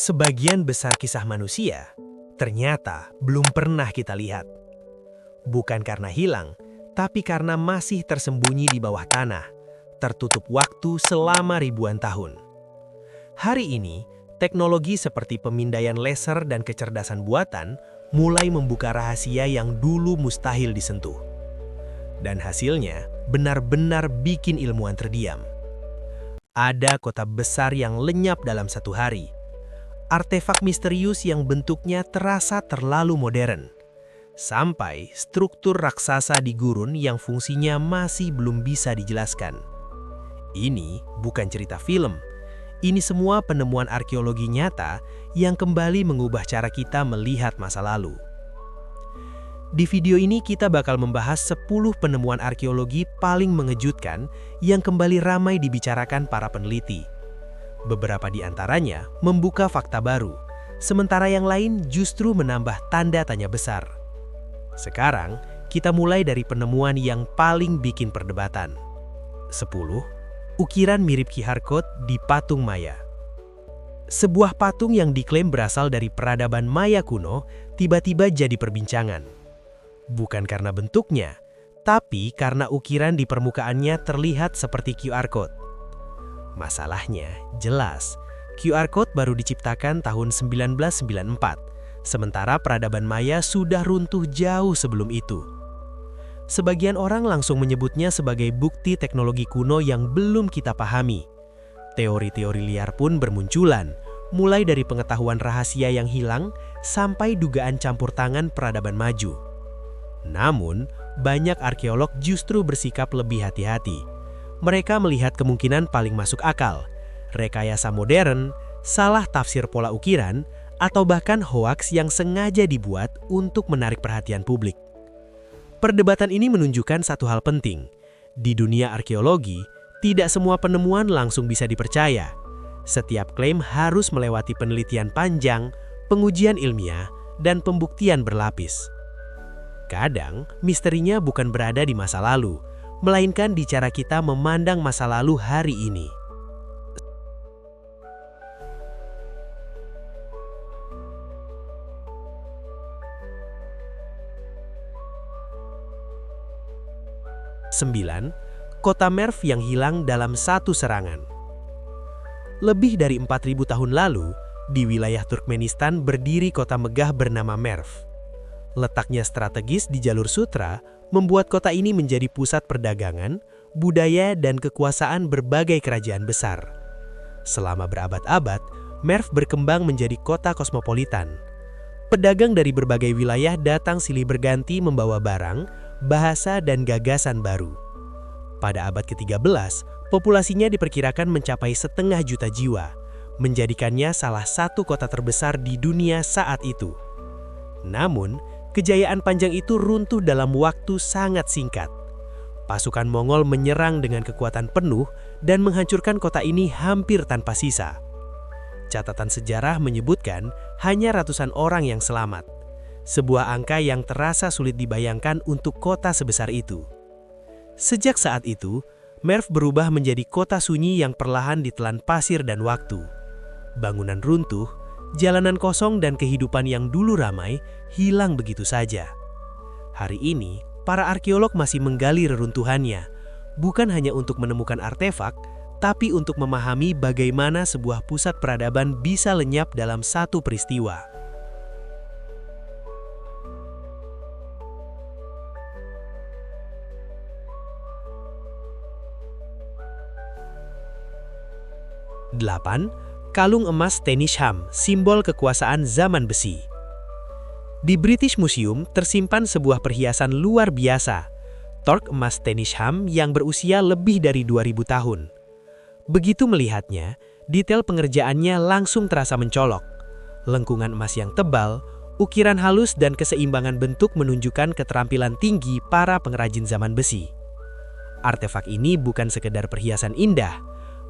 Sebagian besar kisah manusia ternyata belum pernah kita lihat. Bukan karena hilang, tapi karena masih tersembunyi di bawah tanah, tertutup waktu selama ribuan tahun. Hari ini, teknologi seperti pemindaian laser dan kecerdasan buatan mulai membuka rahasia yang dulu mustahil disentuh. Dan hasilnya benar-benar bikin ilmuwan terdiam. Ada kota besar yang lenyap dalam satu hari. Artefak misterius yang bentuknya terasa terlalu modern. Sampai struktur raksasa di gurun yang fungsinya masih belum bisa dijelaskan. Ini bukan cerita film. Ini semua penemuan arkeologi nyata yang kembali mengubah cara kita melihat masa lalu. Di video ini kita bakal membahas 10 penemuan arkeologi paling mengejutkan yang kembali ramai dibicarakan para peneliti. Beberapa di antaranya membuka fakta baru, sementara yang lain justru menambah tanda tanya besar. Sekarang, kita mulai dari penemuan yang paling bikin perdebatan. 10. Ukiran mirip Ki Harkot di patung Maya. Sebuah patung yang diklaim berasal dari peradaban Maya kuno tiba-tiba jadi perbincangan. Bukan karena bentuknya, tapi karena ukiran di permukaannya terlihat seperti QR Code. Masalahnya, jelas, QR Code baru diciptakan tahun 1994, sementara peradaban Maya sudah runtuh jauh sebelum itu. Sebagian orang langsung menyebutnya sebagai bukti teknologi kuno yang belum kita pahami. Teori-teori liar pun bermunculan, mulai dari pengetahuan rahasia yang hilang sampai dugaan campur tangan peradaban maju. Namun, banyak arkeolog justru bersikap lebih hati-hati. Mereka melihat kemungkinan paling masuk akal, rekayasa modern, salah tafsir pola ukiran, atau bahkan hoaks yang sengaja dibuat untuk menarik perhatian publik. Perdebatan ini menunjukkan satu hal penting. Di dunia arkeologi, tidak semua penemuan langsung bisa dipercaya. Setiap klaim harus melewati penelitian panjang, pengujian ilmiah, dan pembuktian berlapis. Kadang, misterinya bukan berada di masa lalu, melainkan di cara kita memandang masa lalu hari ini. Sembilan, kota Merv yang hilang dalam satu serangan. Lebih dari 4.000 tahun lalu, di wilayah Turkmenistan berdiri kota megah bernama Merv. Letaknya strategis di jalur sutra membuat kota ini menjadi pusat perdagangan, budaya, dan kekuasaan berbagai kerajaan besar. Selama berabad-abad, Merv berkembang menjadi kota kosmopolitan. Pedagang dari berbagai wilayah datang silih berganti membawa barang, bahasa, dan gagasan baru. Pada abad ke-13, populasinya diperkirakan mencapai 500 juta jiwa, menjadikannya salah satu kota terbesar di dunia saat itu. Namun, kejayaan panjang itu runtuh dalam waktu sangat singkat. Pasukan Mongol menyerang dengan kekuatan penuh dan menghancurkan kota ini hampir tanpa sisa. Catatan sejarah menyebutkan hanya ratusan orang yang selamat. Sebuah angka yang terasa sulit dibayangkan untuk kota sebesar itu. Sejak saat itu, Merv berubah menjadi kota sunyi yang perlahan ditelan pasir dan waktu. Bangunan runtuh, jalanan kosong, dan kehidupan yang dulu ramai hilang begitu saja. Hari ini, para arkeolog masih menggali reruntuhannya, bukan hanya untuk menemukan artefak, tapi untuk memahami bagaimana sebuah pusat peradaban bisa lenyap dalam satu peristiwa. Delapan, kalung emas Tenisham, simbol kekuasaan zaman besi. Di British Museum tersimpan sebuah perhiasan luar biasa, tork emas Tenisham yang berusia lebih dari 2000 tahun. Begitu melihatnya, detail pengerjaannya langsung terasa mencolok. Lengkungan emas yang tebal, ukiran halus, dan keseimbangan bentuk menunjukkan keterampilan tinggi para pengrajin zaman besi. Artefak ini bukan sekedar perhiasan indah.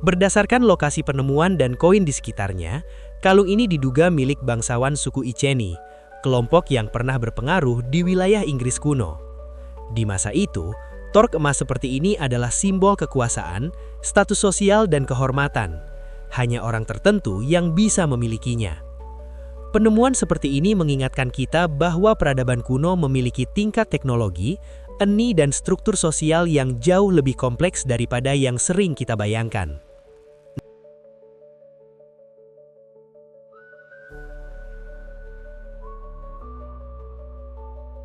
Berdasarkan lokasi penemuan dan koin di sekitarnya, kalung ini diduga milik bangsawan suku Iceni, kelompok yang pernah berpengaruh di wilayah Inggris kuno. Di masa itu, tork emas seperti ini adalah simbol kekuasaan, status sosial, dan kehormatan. hanya orang tertentu yang bisa memilikinya. Penemuan seperti ini mengingatkan kita bahwa peradaban kuno memiliki tingkat teknologi, eni dan struktur sosial yang jauh lebih kompleks daripada yang sering kita bayangkan.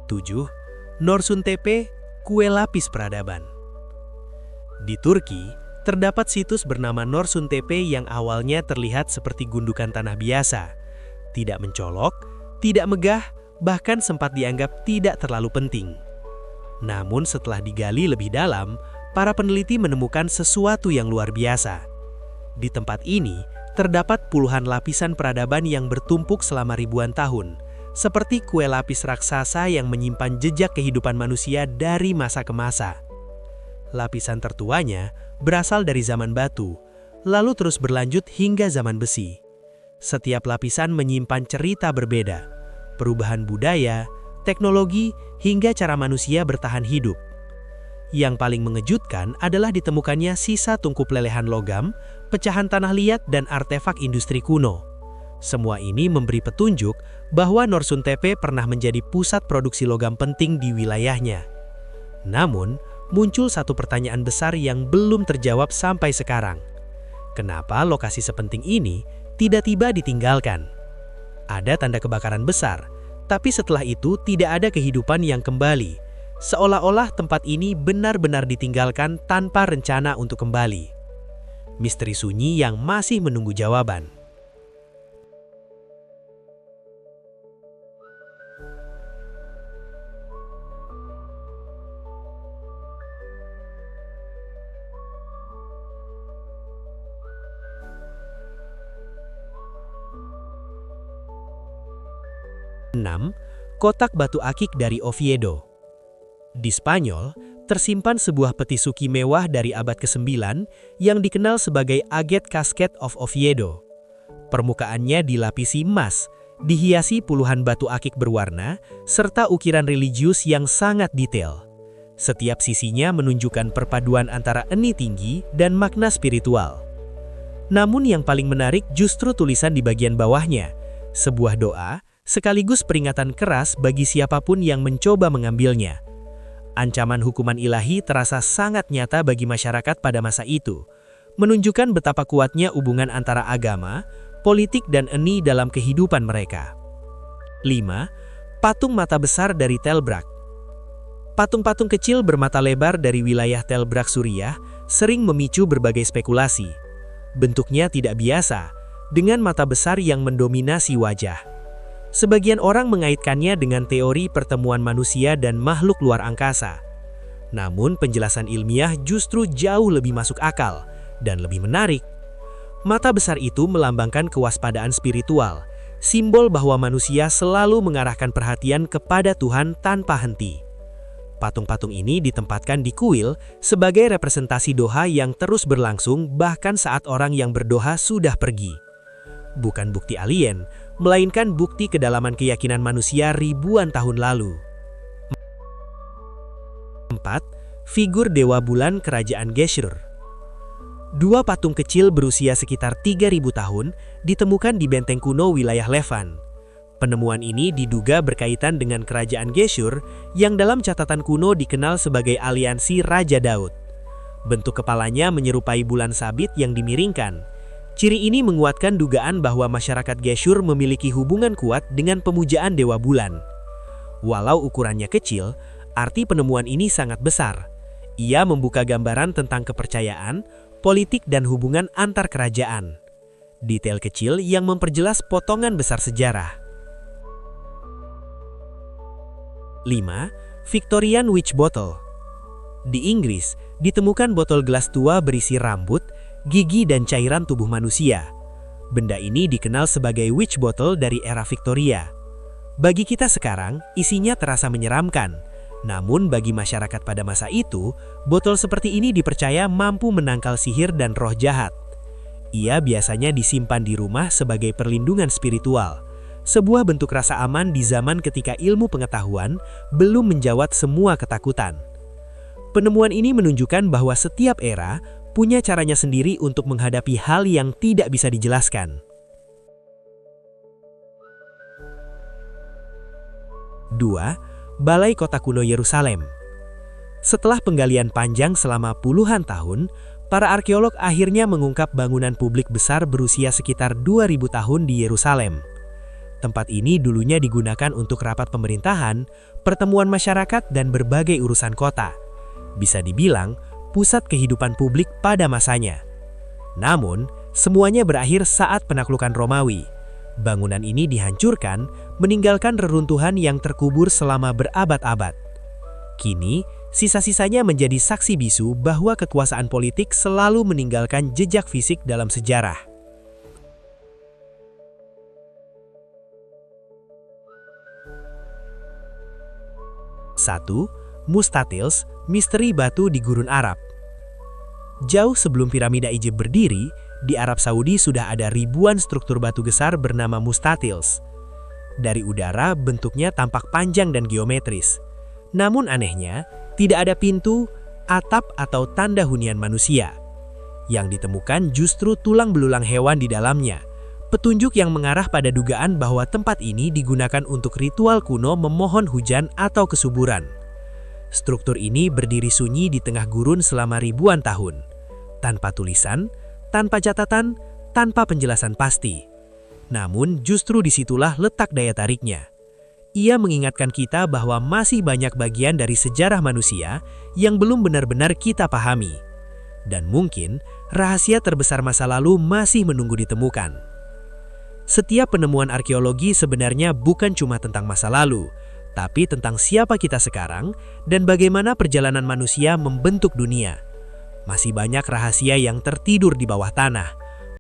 7. Norsun Tepe, kue lapis peradaban. Di Turki, terdapat situs bernama Norsun Tepe yang awalnya terlihat seperti gundukan tanah biasa. Tidak mencolok, tidak megah, bahkan sempat dianggap tidak terlalu penting. Namun setelah digali lebih dalam, para peneliti menemukan sesuatu yang luar biasa. Di tempat ini, terdapat puluhan lapisan peradaban yang bertumpuk selama ribuan tahun, seperti kue lapis raksasa yang menyimpan jejak kehidupan manusia dari masa ke masa. Lapisan tertuanya berasal dari zaman batu, lalu terus berlanjut hingga zaman besi. Setiap lapisan menyimpan cerita berbeda, perubahan budaya, teknologi, hingga cara manusia bertahan hidup. Yang paling mengejutkan adalah ditemukannya sisa tungku lelehan logam, pecahan tanah liat, dan artefak industri kuno. Semua ini memberi petunjuk bahwa Norsun Tepe pernah menjadi pusat produksi logam penting di wilayahnya. Namun, muncul satu pertanyaan besar yang belum terjawab sampai sekarang. Kenapa lokasi sepenting ini tiba-tiba ditinggalkan? Ada tanda kebakaran besar, tapi setelah itu tidak ada kehidupan yang kembali. Seolah-olah tempat ini benar-benar ditinggalkan tanpa rencana untuk kembali. Misteri sunyi yang masih menunggu jawaban. Kotak batu akik dari Oviedo. Di Spanyol, tersimpan sebuah peti suki mewah dari abad ke-9 yang dikenal sebagai Agate Casket of Oviedo. Permukaannya dilapisi emas, dihiasi puluhan batu akik berwarna, serta ukiran religius yang sangat detail. Setiap sisinya menunjukkan perpaduan antara eni tinggi dan makna spiritual. Namun yang paling menarik justru tulisan di bagian bawahnya, sebuah doa, sekaligus peringatan keras bagi siapapun yang mencoba mengambilnya. Ancaman hukuman ilahi terasa sangat nyata bagi masyarakat pada masa itu, menunjukkan betapa kuatnya hubungan antara agama, politik dan eni dalam kehidupan mereka. 5. Patung mata besar dari Telbrak. Patung-patung kecil bermata lebar dari wilayah Telbrak Suriah sering memicu berbagai spekulasi. Bentuknya tidak biasa, dengan mata besar yang mendominasi wajah. Sebagian orang mengaitkannya dengan teori pertemuan manusia dan makhluk luar angkasa. Namun penjelasan ilmiah justru jauh lebih masuk akal dan lebih menarik. Mata besar itu melambangkan kewaspadaan spiritual, simbol bahwa manusia selalu mengarahkan perhatian kepada Tuhan tanpa henti. Patung-patung ini ditempatkan di kuil sebagai representasi doa yang terus berlangsung bahkan saat orang yang berdoa sudah pergi. Bukan bukti alien, melainkan bukti kedalaman keyakinan manusia ribuan tahun lalu. 4. Figur Dewa Bulan Kerajaan Geshur. Dua patung kecil berusia sekitar 3.000 tahun ditemukan di benteng kuno wilayah Levant. Penemuan ini diduga berkaitan dengan kerajaan Geshur yang dalam catatan kuno dikenal sebagai aliansi Raja Daud. Bentuk kepalanya menyerupai bulan sabit yang dimiringkan. Ciri ini menguatkan dugaan bahwa masyarakat Geshur memiliki hubungan kuat dengan pemujaan Dewa Bulan. Walau ukurannya kecil, arti penemuan ini sangat besar. Ia membuka gambaran tentang kepercayaan, politik dan hubungan antar kerajaan. Detail kecil yang memperjelas potongan besar sejarah. 5. Victorian Witch Bottle. Di Inggris, ditemukan botol gelas tua berisi rambut, gigi dan cairan tubuh manusia. Benda ini dikenal sebagai witch bottle dari era Victoria. Bagi kita sekarang, isinya terasa menyeramkan. Namun bagi masyarakat pada masa itu, botol seperti ini dipercaya mampu menangkal sihir dan roh jahat. Ia biasanya disimpan di rumah sebagai perlindungan spiritual, sebuah bentuk rasa aman di zaman ketika ilmu pengetahuan belum menjawab semua ketakutan. Penemuan ini menunjukkan bahwa setiap era punya caranya sendiri untuk menghadapi hal yang tidak bisa dijelaskan. 2. Balai Kota Kuno Yerusalem. Setelah penggalian panjang selama puluhan tahun, para arkeolog akhirnya mengungkap bangunan publik besar berusia sekitar 2000 tahun di Yerusalem. Tempat ini dulunya digunakan untuk rapat pemerintahan, pertemuan masyarakat, dan berbagai urusan kota. Bisa dibilang, pusat kehidupan publik pada masanya. Namun, semuanya berakhir saat penaklukan Romawi. Bangunan ini dihancurkan, meninggalkan reruntuhan yang terkubur selama berabad-abad. Kini, sisa-sisanya menjadi saksi bisu bahwa kekuasaan politik selalu meninggalkan jejak fisik dalam sejarah. 1. Mustatils, misteri batu di Gurun Arab. Jauh sebelum piramida Egypt berdiri, di Arab Saudi sudah ada ribuan struktur batu besar bernama mustatils. Dari udara, bentuknya tampak panjang dan geometris. Namun anehnya, tidak ada pintu, atap, atau tanda hunian manusia. Yang ditemukan justru tulang belulang hewan di dalamnya. Petunjuk yang mengarah pada dugaan bahwa tempat ini digunakan untuk ritual kuno memohon hujan atau kesuburan. Struktur ini berdiri sunyi di tengah gurun selama ribuan tahun. Tanpa tulisan, tanpa catatan, tanpa penjelasan pasti. Namun justru disitulah letak daya tariknya. Ia mengingatkan kita bahwa masih banyak bagian dari sejarah manusia yang belum benar-benar kita pahami. Dan mungkin rahasia terbesar masa lalu masih menunggu ditemukan. Setiap penemuan arkeologi sebenarnya bukan cuma tentang masa lalu, tapi tentang siapa kita sekarang dan bagaimana perjalanan manusia membentuk dunia. Masih banyak rahasia yang tertidur di bawah tanah,